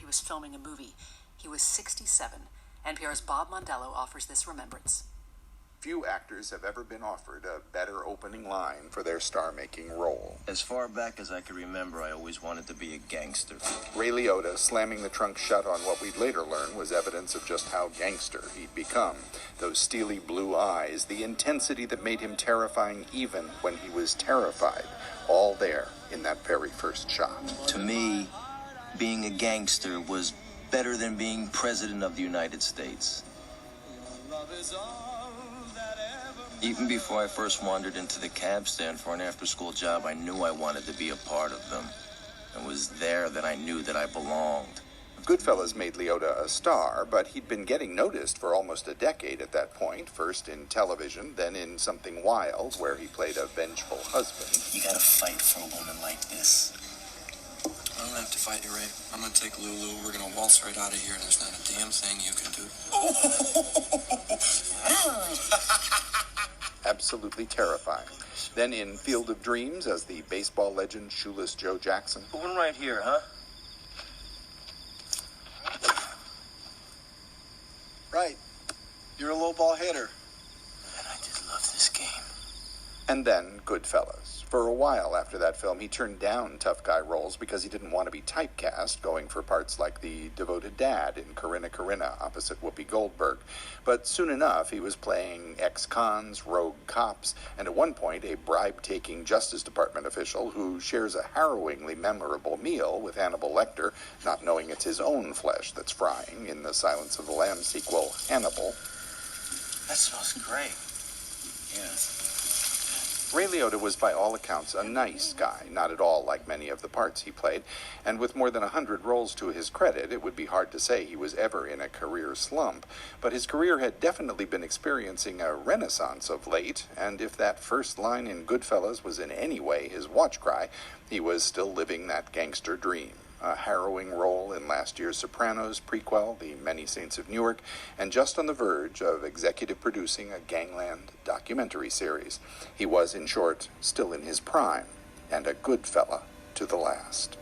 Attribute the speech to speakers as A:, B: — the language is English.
A: was filming a movie. He was 67. NPR's Bob Mondello offers this remembrance.
B: Few actors have ever been offered a better opening line for their star-making role.
C: As far back as I can remember, I always wanted to be a gangster.
B: Ray Liotta slamming the trunk shut on what we'd later learn was evidence of just how gangster he'd become. Those steely blue eyes, the intensity that made him terrifying even when he was terrified, all there in that very first shot.
C: To me, being a gangster was better than being president of the United States. Even before I first wandered into the cab stand for an after-school job, I knew I wanted to be a part of them. It was there that I knew that I belonged.
B: Goodfellas made Liotta a star, but he'd been getting noticed for almost a decade at that point, first in television, then in Something Wild, where he played a vengeful husband.
C: You gotta fight for a woman like this.
D: I don't have to fight you, Ray. I'm gonna take Lulu, we're gonna waltz right out of here, and there's not a damn thing you can do.
B: Absolutely terrifying. Then in Field of Dreams as the baseball legend Shoeless Joe Jackson.
C: One right here, huh?
D: Right. You're a low ball hitter.
C: And I did love this game.
B: And then Goodfellas. For a while after that film, he turned down tough guy roles because he didn't want to be typecast, going for parts like the devoted dad in Corinna Corinna opposite Whoopi Goldberg. But soon enough, he was playing ex-cons, rogue cops, and at one point a bribe-taking Justice Department official who shares a harrowingly memorable meal with Hannibal Lecter, not knowing it's his own flesh that's frying in the Silence of the Lambs sequel, Hannibal.
C: That smells great. Yeah.
B: Ray Liotta was by all accounts a nice guy, not at all like many of the parts he played, and with more than 100 roles to his credit, it would be hard to say he was ever in a career slump. But his career had definitely been experiencing a renaissance of late, and if that first line in Goodfellas was in any way his watch cry, he was still living that gangster dream. A harrowing role in last year's Sopranos prequel, The Many Saints of Newark, and just on the verge of executive producing a Gangland documentary series. He was, in short, still in his prime, and a good fella to the last.